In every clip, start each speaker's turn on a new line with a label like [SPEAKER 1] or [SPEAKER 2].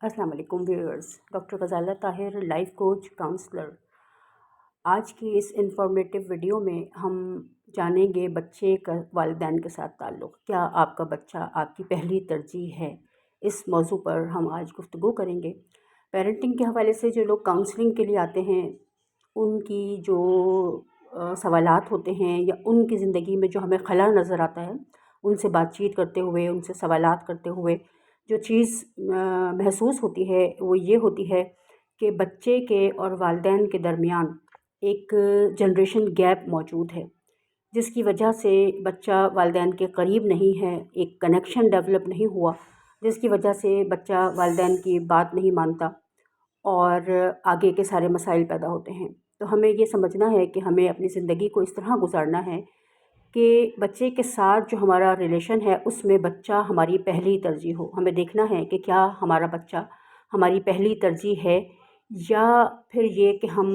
[SPEAKER 1] अस्सलाम वालेकुम viewers. Doctor Ghazala Tahir, life coach, counsellor. आज की इस इंफॉर्मेटिव वीडियो में हम जानेंगे बच्चे का वालिदैन के साथ ताल्लुक़। क्या आपका बच्चा आपकी पहली तरजीह है? इस मौजू पर हम आज गुफ्तगू करेंगे। पेरेंटिंग के हवाले से जो लोग काउंसलिंग के लिए आते हैं, उनकी जो सवालात होते हैं या उनकी ज़िंदगी में जो हमें खला नज़र आता है, उनसे बातचीत करते हुए, उनसे सवालात करते हुए जो चीज़ महसूस होती है वो ये होती है कि बच्चे के और वालिदैन के दरमियान एक जनरेशन गैप मौजूद है, जिसकी वजह से बच्चा वालिदैन के करीब नहीं है, एक कनेक्शन डेवलप नहीं हुआ, जिसकी वजह से बच्चा वालिदैन की बात नहीं मानता और आगे के सारे मसाइल पैदा होते हैं। तो हमें ये समझना है कि हमें अपनी ज़िंदगी को इस तरह गुजारना है कि बच्चे के साथ जो हमारा रिलेशन है उसमें बच्चा हमारी पहली तरजीह हो। हमें देखना है कि क्या हमारा बच्चा हमारी पहली तरजीह है या फिर ये कि हम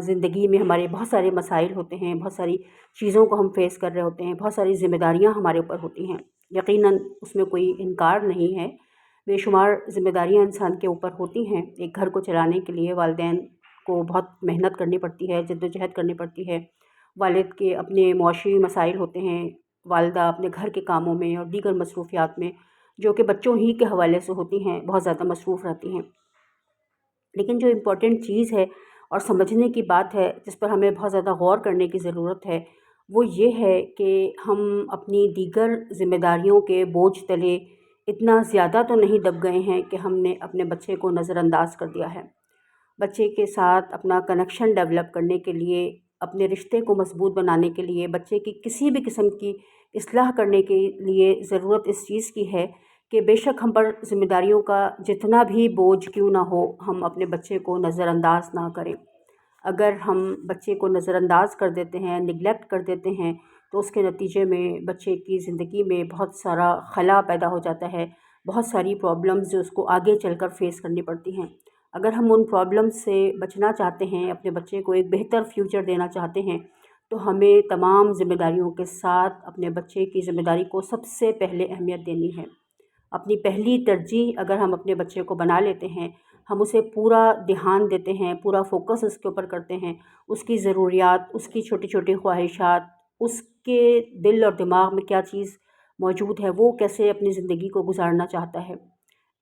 [SPEAKER 1] ज़िंदगी में हमारे बहुत सारे मसाइल होते हैं, बहुत सारी चीज़ों को हम फेस कर रहे होते हैं, बहुत सारी ज़िम्मेदारियाँ हमारे ऊपर होती हैं। यकीनन उसमें कोई इनकार नहीं है, बेशुमार ज़िम्मेदारियाँ इंसान के ऊपर होती हैं। एक घर को चलाने के लिए वालिदैन को बहुत मेहनत करनी पड़ती है, जद्दोजहद करनी पड़ती है। वालिद के अपने मुआशी मसाइल होते हैं, वालिदा अपने घर के कामों में और दीगर मसरूफ़ियात में जो कि बच्चों ही के हवाले से होती हैं, बहुत ज़्यादा मसरूफ़ रहती हैं। लेकिन जो इम्पॉर्टेंट चीज़ है और समझने की बात है, जिस पर हमें बहुत ज़्यादा गौर करने की ज़रूरत है, वो ये है कि हम अपनी दीगर ज़िम्मेदारियों के बोझ तले इतना ज़्यादा तो नहीं दब गए हैं कि हमने अपने बच्चे को नज़रअंदाज कर दिया है। बच्चे के साथ अपना कनेक्शन डेवलप करने के लिए, अपने रिश्ते को मज़बूत बनाने के लिए, बच्चे की किसी भी किस्म की इस्लाह करने के लिए ज़रूरत इस चीज़ की है कि बेशक हम पर ज़िम्मेदारियों का जितना भी बोझ क्यों ना हो, हम अपने बच्चे को नज़रअंदाज ना करें। अगर हम बच्चे को नज़रअंदाज कर देते हैं, निगलेक्ट कर देते हैं, तो उसके नतीजे में बच्चे की ज़िंदगी में बहुत सारा खला पैदा हो जाता है, बहुत सारी प्रॉब्लम्स जो उसको आगे चलकर फ़ेस करनी पड़ती हैं। अगर हम उन प्रॉब्लम्स से बचना चाहते हैं, अपने बच्चे को एक बेहतर फ्यूचर देना चाहते हैं, तो हमें तमाम ज़िम्मेदारियों के साथ अपने बच्चे की ज़िम्मेदारी को सबसे पहले अहमियत देनी है। अपनी पहली तरजीह अगर हम अपने बच्चे को बना लेते हैं, हम उसे पूरा ध्यान देते हैं, पूरा फ़ोकस उसके ऊपर करते हैं, उसकी ज़रूरियात, उसकी छोटी छोटी ख्वाहिशात, उसके दिल और दिमाग में क्या चीज़ मौजूद है, वो कैसे अपनी ज़िंदगी को गुजारना चाहता है,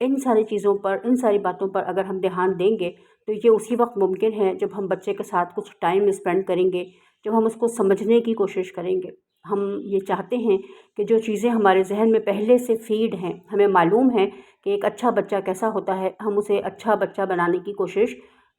[SPEAKER 1] इन सारी चीज़ों पर, इन सारी बातों पर अगर हम ध्यान देंगे तो ये उसी वक्त मुमकिन है जब हम बच्चे के साथ कुछ टाइम स्पेंड करेंगे, जब हम उसको समझने की कोशिश करेंगे। हम ये चाहते हैं कि जो चीज़ें हमारे ज़हन में पहले से फ़ीड हैं, हमें मालूम है कि एक अच्छा बच्चा कैसा होता है, हम उसे अच्छा बच्चा बनाने की कोशिश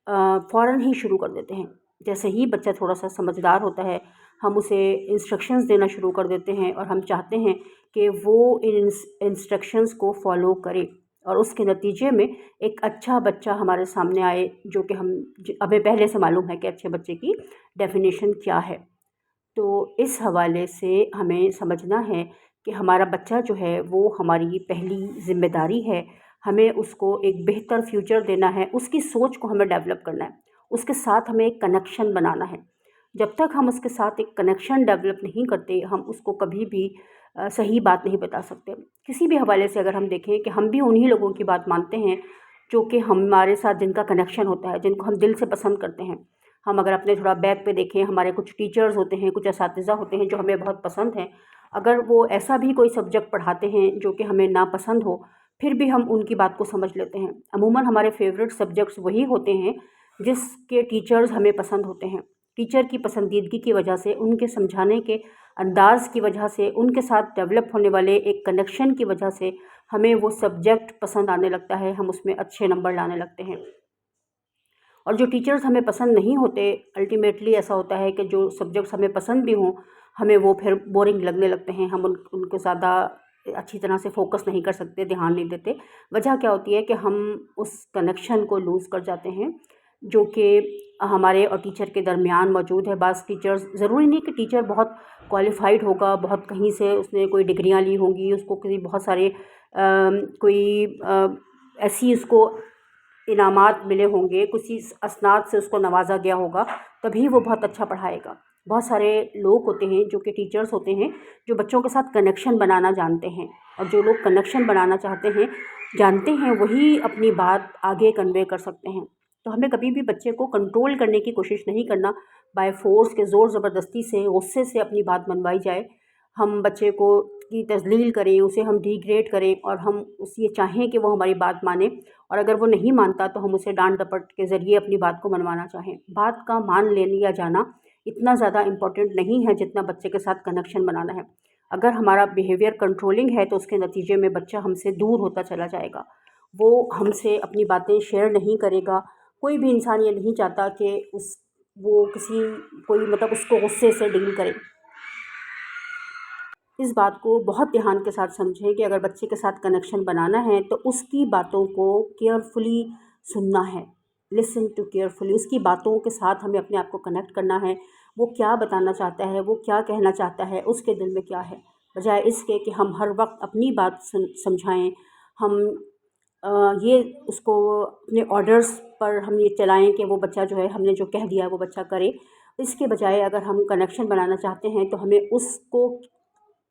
[SPEAKER 1] फ़ौरन ही शुरू कर देते हैं। जैसे ही बच्चा थोड़ा-सा समझदार होता है, हम उसे इंस्ट्रक्शंस देना शुरू कर देते हैं और हम चाहते हैं कि वो इन इंस्ट्रक्शंस को फ़ॉलो करे और उसके नतीजे में एक अच्छा बच्चा हमारे सामने आए, जो कि हमें पहले से मालूम है कि अच्छे बच्चे की डेफ़िनेशन क्या है। तो इस हवाले से हमें समझना है कि हमारा बच्चा जो है वो हमारी पहली ज़िम्मेदारी है। हमें उसको एक बेहतर फ्यूचर देना है, उसकी सोच को हमें डेवलप करना है, उसके साथ हमें एक कनेक्शन बनाना है। जब तक हम उसके साथ एक कनेक्शन डेवलप नहीं करते, हम उसको कभी भी सही बात नहीं बता सकते। किसी भी हवाले से अगर हम देखें कि हम भी उन्हीं लोगों की बात मानते हैं जो कि हमारे साथ जिनका कनेक्शन होता है, जिनको हम दिल से पसंद करते हैं। हम अगर अपने थोड़ा बैक पे देखें, हमारे कुछ टीचर्स होते हैं, कुछ असातिज़ा होते हैं जो हमें बहुत पसंद हैं। अगर वो ऐसा भी कोई सब्जेक्ट पढ़ाते हैं जो कि हमें नापसंद हो, फिर भी हम उनकी बात को समझ लेते हैं। अमूमन हमारे फ़ेवरेट सब्जेक्ट्स वही होते हैं जिसके टीचर्स हमें पसंद होते हैं। टीचर की पसंदीदगी की वजह से, उनके समझाने के अंदाज़ की वजह से, उनके साथ डेवलप होने वाले एक कनेक्शन की वजह से हमें वो सब्जेक्ट पसंद आने लगता है, हम उसमें अच्छे नंबर लाने लगते हैं। और जो टीचर्स हमें पसंद नहीं होते, अल्टीमेटली ऐसा होता है कि जो सब्जेक्ट्स हमें पसंद भी हों, हमें वो फिर बोरिंग लगने लगते हैं। हम उनको ज़्यादा अच्छी तरह से फ़ोकस नहीं कर सकते, ध्यान नहीं देते। वजह क्या होती है कि हम उस कनेक्शन को लूज़ कर जाते हैं जो कि हमारे और टीचर के दरमियान मौजूद है। बाज़ टीचर्स, ज़रूरी नहीं कि टीचर बहुत क्वालिफ़ाइड होगा, बहुत कहीं से उसने कोई डिग्रियाँ ली होंगी, उसको किसी बहुत सारे ऐसी उसको इनामात मिले होंगे, किसी असनाद से उसको नवाजा गया होगा, तभी वो बहुत अच्छा पढ़ाएगा। बहुत सारे लोग होते हैं जो कि टीचर्स होते हैं, जो बच्चों के साथ कनेक्शन बनाना जानते हैं, और जो लोग कनेक्शन बनाना चाहते हैं जानते हैं वही अपनी बात आगे कन्वे कर सकते हैं। तो हमें कभी भी बच्चे को कंट्रोल करने की कोशिश नहीं करना, बाय फ़ोर्स के ज़ोर ज़बरदस्ती से, गुस्से से अपनी बात मनवाई जाए। हम बच्चे को की तज़लील करें, उसे हम डिग्रेड करें और हम उस ये चाहें कि वो हमारी बात माने, और अगर वो नहीं मानता तो हम उसे डांट डपट के ज़रिए अपनी बात को मनवाना चाहें। बात का मान ले लिया जाना इतना ज़्यादा इम्पोर्टेंट नहीं है जितना बच्चे के साथ कनेक्शन बनाना है। अगर हमारा बिहेवियर कंट्रोलिंग है तो उसके नतीजे में बच्चा हमसे दूर होता चला जाएगा, वो हमसे अपनी बातें शेयर नहीं करेगा। कोई भी इंसान ये नहीं चाहता कि वो किसी कोई मतलब उसको गुस्से से डील करे। इस बात को बहुत ध्यान के साथ समझें कि अगर बच्चे के साथ कनेक्शन बनाना है तो उसकी बातों को केयरफुली सुनना है। लिसन टू केयरफुली, उसकी बातों के साथ हमें अपने आप को कनेक्ट करना है। वो क्या बताना चाहता है, वो क्या कहना चाहता है, उसके दिल में क्या है, बजाय इसके कि हम हर वक्त अपनी बात समझाएं। हम ये उसको अपने ऑर्डर्स पर हम ये चलाएं कि वो बच्चा जो है हमने जो कह दिया वो बच्चा करे। इसके बजाय अगर हम कनेक्शन बनाना चाहते हैं तो हमें उसको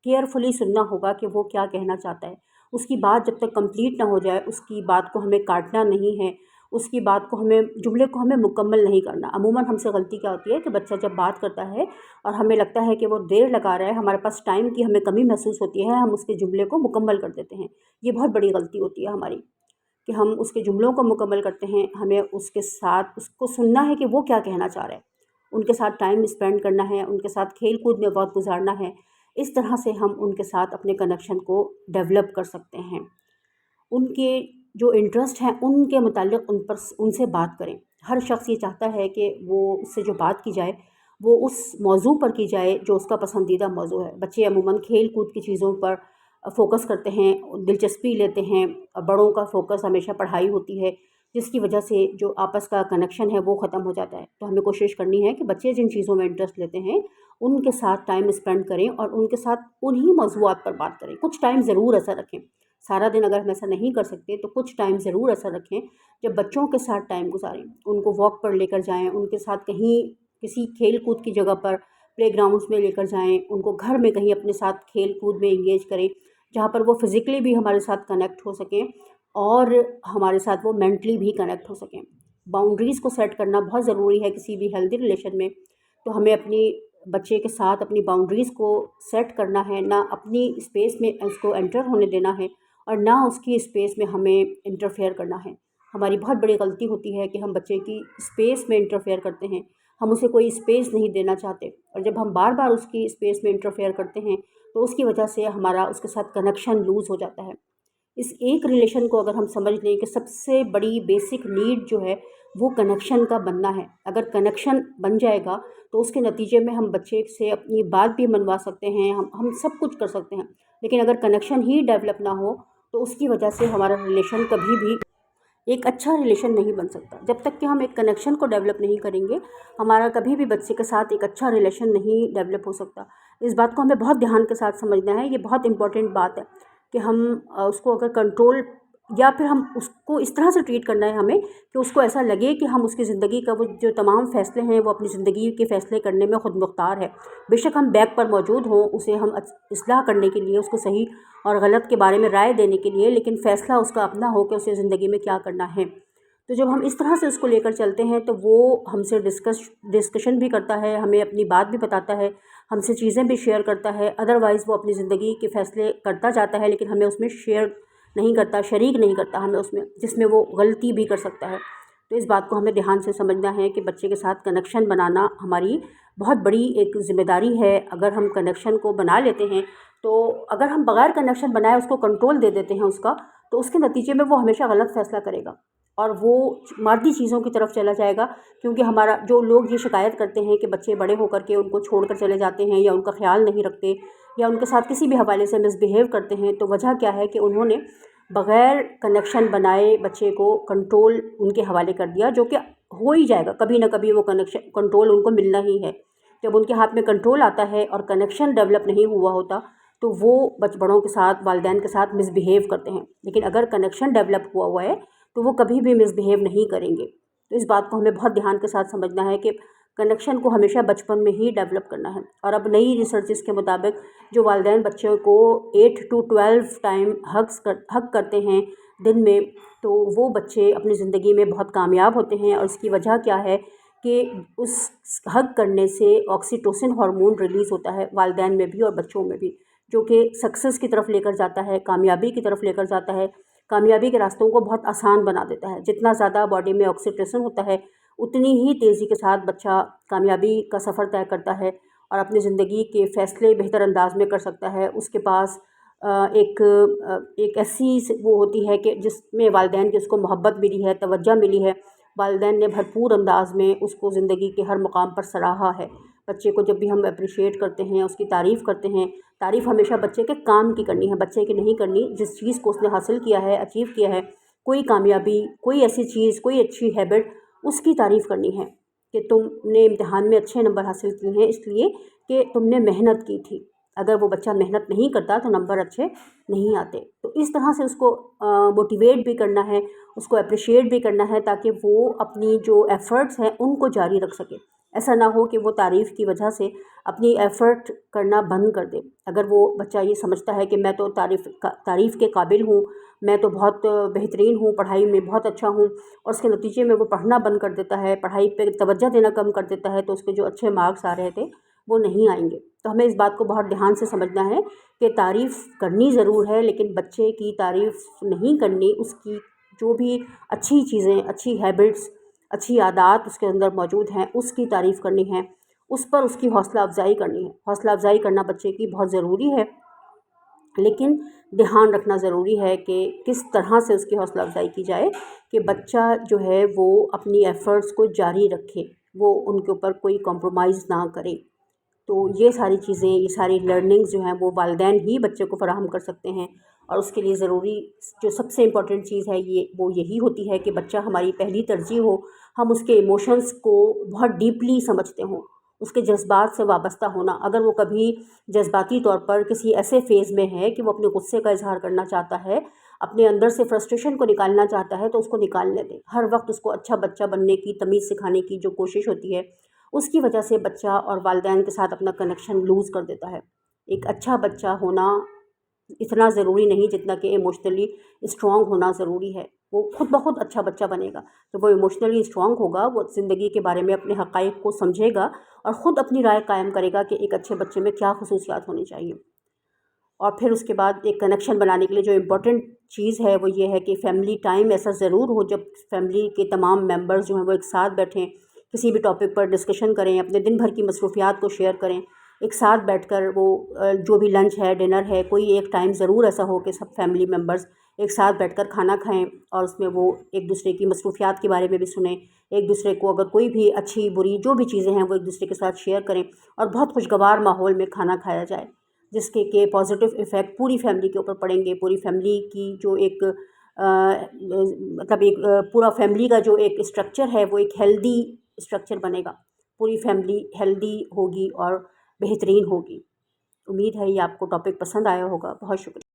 [SPEAKER 1] केयरफुली सुनना होगा कि वो क्या कहना चाहता है। उसकी बात जब तक कंप्लीट ना हो जाए, उसकी बात को हमें काटना नहीं है, उसकी बात को हमें जुमले को हमें मुकम्मल नहीं करना। अमूमन हमसे गलती क्या होती है कि बच्चा जब बात करता है और हमें लगता है कि वो देर लगा रहा है, हमारे पास टाइम की हमें कमी महसूस होती है, हम उसके जुमले को मुकम्मल कर देते हैं। ये बहुत बड़ी गलती होती है हमारी कि हम उसके जुमलों को मुकम्मल करते हैं। हमें उसके साथ उसको सुनना है कि वो क्या कहना चाह रहा है, उनके साथ टाइम स्पेंड करना है, उनके साथ खेल कूद में वक्त गुजारना है। इस तरह से हम उनके साथ अपने कनेक्शन को डेवलप कर सकते हैं। उनके जो इंटरेस्ट हैं उनके मुताल्लिक़ उनसे बात करें। हर शख्स ये चाहता है कि वो उससे जो बात की जाए वो उस मौजू पर की जाए जो उसका पसंदीदा मौजू है। बच्चे अमूमन खेल कूद की चीज़ों पर फ़ोकस करते हैं, दिलचस्पी लेते हैं, और बड़ों का फ़ोकस हमेशा पढ़ाई होती है, जिसकी वजह से जो आपस का कनेक्शन है वो ख़त्म हो जाता है। तो हमें कोशिश करनी है कि बच्चे जिन चीज़ों में इंटरेस्ट लेते हैं उनके साथ टाइम स्पेंड करें और उनके साथ उन्हीं मौज़ूआत पर बात करें। कुछ टाइम ज़रूर ऐसा रखें, सारा दिन अगर हम ऐसा नहीं कर सकते तो कुछ टाइम ज़रूर ऐसा रखें जब बच्चों के साथ टाइम गुजारें। उनको वॉक पर लेकर जाएँ, उनके साथ कहीं किसी खेल कूद की जगह पर प्लेग्राउंड्स में लेकर जाएँ, उनको घर में कहीं अपने साथ खेल कूद में इंगेज करें, जहाँ पर वो फ़िज़िकली भी हमारे साथ कनेक्ट हो सकें और हमारे साथ वो मेंटली भी कनेक्ट हो सकें। बाउंड्रीज़ को सेट करना बहुत ज़रूरी है किसी भी हेल्दी रिलेशन में। तो हमें अपनी बच्चे के साथ अपनी बाउंड्रीज़ को सेट करना है, ना अपनी स्पेस में उसको एंटर होने देना है और ना उसकी स्पेस में हमें इंटरफेयर करना है। हमारी बहुत बड़ी गलती होती है कि हम बच्चे की स्पेस में इंटरफेयर करते हैं, हम उसे कोई स्पेस नहीं देना चाहते, और जब हम बार बार उसकी स्पेस में इंटरफेयर करते हैं तो उसकी वजह से हमारा उसके साथ कनेक्शन लूज़ हो जाता है। इस एक रिलेशन को अगर हम समझ लें कि सबसे बड़ी बेसिक नीड जो है वो कनेक्शन का बनना है। अगर कनेक्शन बन जाएगा तो उसके नतीजे में हम बच्चे से अपनी बात भी मनवा सकते हैं, हम सब कुछ कर सकते हैं। लेकिन अगर कनेक्शन ही डेवलप ना हो तो उसकी वजह से हमारा रिलेशन कभी भी एक अच्छा रिलेशन नहीं बन सकता। जब तक कि हम एक कनेक्शन को डेवलप नहीं करेंगे, हमारा कभी भी बच्चे के साथ एक अच्छा रिलेशन नहीं डेवलप हो सकता। इस बात को हमें बहुत ध्यान के साथ समझना है। ये बहुत इम्पोर्टेंट बात है कि हम उसको अगर कंट्रोल या फिर हम उसको इस तरह से ट्रीट करना है हमें कि उसको ऐसा लगे कि हम उसकी ज़िंदगी का वो जो तमाम फ़ैसले हैं वो अपनी ज़िंदगी के फ़ैसले करने में ख़ुद मुख्तार है। बेशक हम बैक पर मौजूद हों उसे हम इस्लाह करने के लिए, उसको सही और गलत के बारे में राय देने के लिए, लेकिन फ़ैसला उसका अपना हो कि उसे ज़िंदगी में क्या करना है। तो जब हम इस तरह से उसको लेकर चलते हैं तो वो हमसे डिस्कशन भी करता है, हमें अपनी बात भी बताता है, हमसे चीज़ें भी शेयर करता है। अदरवाइज़ वो अपनी ज़िंदगी के फ़ैसले करता जाता है लेकिन हमें उसमें शेयर नहीं करता, शरीक नहीं करता हमें उसमें, जिसमें वो गलती भी कर सकता है। तो इस बात को हमें ध्यान से समझना है कि बच्चे के साथ कनेक्शन बनाना हमारी बहुत बड़ी एक ज़िम्मेदारी है। अगर हम कनेक्शन को बना लेते हैं तो अगर हम बग़ैर कनेक्शन बनाए उसको कंट्रोल दे देते हैं उसका, तो उसके नतीजे में वो हमेशा गलत फ़ैसला करेगा और वो मादी चीज़ों की तरफ चला जाएगा। क्योंकि हमारा जो लोग ये शिकायत करते हैं कि बच्चे बड़े होकर के उनको छोड़कर चले जाते हैं या उनका ख़्याल नहीं रखते या उनके साथ किसी भी हवाले से मिसबिहेव करते हैं, तो वजह क्या है कि उन्होंने बग़ैर कनेक्शन बनाए बच्चे को कंट्रोल उनके हवाले कर दिया, जो कि हो ही जाएगा, कभी ना कभी वो कंट्रोल उनको मिलना ही है। जब उनके हाथ में कंट्रोल आता है और कनेक्शन डेवलप नहीं हुआ होता तो वो बड़ों के साथ, वालिदैन के साथ मिसबिहेव करते हैं। लेकिन अगर कनेक्शन डेवलप हुआ हुआ है तो वो कभी भी मिसबिहेव नहीं करेंगे। तो इस बात को हमें बहुत ध्यान के साथ समझना है कि कनेक्शन को हमेशा बचपन में ही डेवलप करना है। और अब नई रिसर्चेस के मुताबिक जो वालिदैन बच्चों को 8 to 12 टाइम हग करते हैं, दिन में, तो वो बच्चे अपनी ज़िंदगी में बहुत कामयाब होते हैं। और इसकी वजह क्या है कि उस हग करने से ऑक्सीटोसिन हार्मोन रिलीज़ होता है वालिदैन में भी और बच्चों में भी, जो कि सक्सेस की तरफ लेकर जाता है, कामयाबी की तरफ लेकर जाता है, कामयाबी के रास्तों को बहुत आसान बना देता है। जितना ज़्यादा बॉडी में ऑक्सीटोसिन होता है, उतनी ही तेज़ी के साथ बच्चा कामयाबी का सफ़र तय करता है और अपनी ज़िंदगी के फ़ैसले बेहतर अंदाज में कर सकता है। उसके पास एक ऐसी वो होती है कि जिसमें वालिदैन की उसको मोहब्बत मिली है, तवज्जो मिली है, वालिदैन ने भरपूर अंदाज में उसको ज़िंदगी के हर मुकाम पर सराहा है। बच्चे को जब भी हम अप्रिशिएट करते हैं, उसकी तारीफ़ करते हैं, तारीफ़ हमेशा बच्चे के काम की करनी है, बच्चे की नहीं करनी जिस चीज़ को उसने हासिल किया है, अचीव किया है, कोई कामयाबी, कोई ऐसी चीज़, कोई अच्छी हैबिट, उसकी तारीफ़ करनी है कि तुमने इम्तिहान में अच्छे नंबर हासिल किए हैं इसलिए कि तुमने मेहनत की थी। अगर वो बच्चा मेहनत नहीं करता तो नंबर अच्छे नहीं आते। तो इस तरह से उसको मोटिवेट भी करना है, उसको एप्रिशिएट भी करना है, ताकि वो अपनी जो एफ़र्ट्स हैं उनको जारी रख सके। ऐसा ना हो कि वो तारीफ़ की वजह से अपनी एफ़र्ट करना बंद कर दे। अगर वो बच्चा ये समझता है कि मैं तो तारीफ़ के काबिल हूँ, मैं तो बहुत बेहतरीन हूँ, पढ़ाई में बहुत अच्छा हूँ, और उसके नतीजे में वो पढ़ना बंद कर देता है, पढ़ाई पे तवज्जो देना कम कर देता है, तो उसके जो अच्छे मार्क्स आ रहे थे वो नहीं आएंगे। तो हमें इस बात को बहुत ध्यान से समझना है कि तारीफ़ करनी ज़रूर है, लेकिन बच्चे की तारीफ़ नहीं करनी, उसकी जो भी अच्छी चीज़ें, अच्छी हैबिट्स, अच्छी आदत उसके अंदर मौजूद हैं, उसकी तारीफ़ करनी है, उस पर उसकी हौसला अफ़ज़ाई करनी है। हौसला अफ़ज़ाई करना बच्चे की बहुत ज़रूरी है, लेकिन ध्यान रखना ज़रूरी है कि किस तरह से उसकी हौसला अफ़ज़ाई की जाए कि बच्चा जो है वो अपनी एफ़र्ट्स को जारी रखे, वो उनके ऊपर कोई कॉम्प्रोमाइज़ ना करे। तो ये सारी चीज़ें, ये सारी लर्निंग्स जो हैं वो वालिदैन ही बच्चे को फ़राहम कर सकते हैं। और उसके लिए ज़रूरी जो सबसे इम्पोर्टेंट चीज़ है वो यही होती है कि बच्चा हमारी पहली तरजीह हो, हम उसके इमोशंस को बहुत डीपली समझते हों, उसके जज़्बात से वाबस्ता होना। अगर वो कभी जज़्बाती तौर पर किसी ऐसे फ़ेज़ में है कि वो अपने गुस्से का इज़हार करना चाहता है, अपने अंदर से फ्रस्ट्रेशन को निकालना चाहता है, तो उसको निकालने दें। हर वक्त उसको अच्छा बच्चा बनने की, तमीज़ सिखाने की जो कोशिश होती है, उसकी वजह से बच्चा और वालिदैन के साथ अपना कनेक्शन लूज़ कर देता है। एक अच्छा बच्चा होना इतना ज़रूरी नहीं जितना कि इमोशनली स्ट्रॉन्ग होना ज़रूरी है। वो खुद ब खुद अच्छा बच्चा बनेगा। तो वो इमोशनली स्ट्रॉन्ग होगा, वो ज़िंदगी के बारे में अपने हक़ाइक़ को समझेगा और ख़ुद अपनी राय कायम करेगा कि एक अच्छे बच्चे में क्या ख़ुसूसियात होनी चाहिए। और फिर उसके बाद एक कनेक्शन बनाने के लिए जो इम्पोर्टेंट चीज़ है वो ये है कि फ़ैमिली टाइम ऐसा ज़रूर हो जब फ़ैमिली के तमाम मेंबर्स जो हैं वो एक साथ बैठें, किसी भी टॉपिक पर डिस्कशन करें, अपने दिन भर की मसरूफ़ियात को शेयर करें। एक साथ बैठकर वो जो भी लंच है, डिनर है, कोई एक टाइम ज़रूर ऐसा हो कि सब फ़ैमिली मेंबर्स एक साथ बैठकर खाना खाएँ और उसमें वो एक दूसरे की मसरूफ़ियात के बारे में भी सुनें। एक दूसरे को अगर कोई भी अच्छी बुरी जो भी चीज़ें हैं वो एक दूसरे के साथ शेयर करें और बहुत खुशगवार माहौल में खाना खाया जाए, जिसके के पॉजिटिव इफ़ेक्ट पूरी फैमिली के ऊपर पड़ेंगे। पूरी फैमिली की जो एक मतलब एक पूरा फैमिली का जो एक स्ट्रक्चर है वो एक हेल्दी स्ट्रक्चर बनेगा। पूरी फैमिली हेल्दी होगी और बेहतरीन होगी। उम्मीद है ये आपको टॉपिक पसंद आया होगा। बहुत शुक्रिया।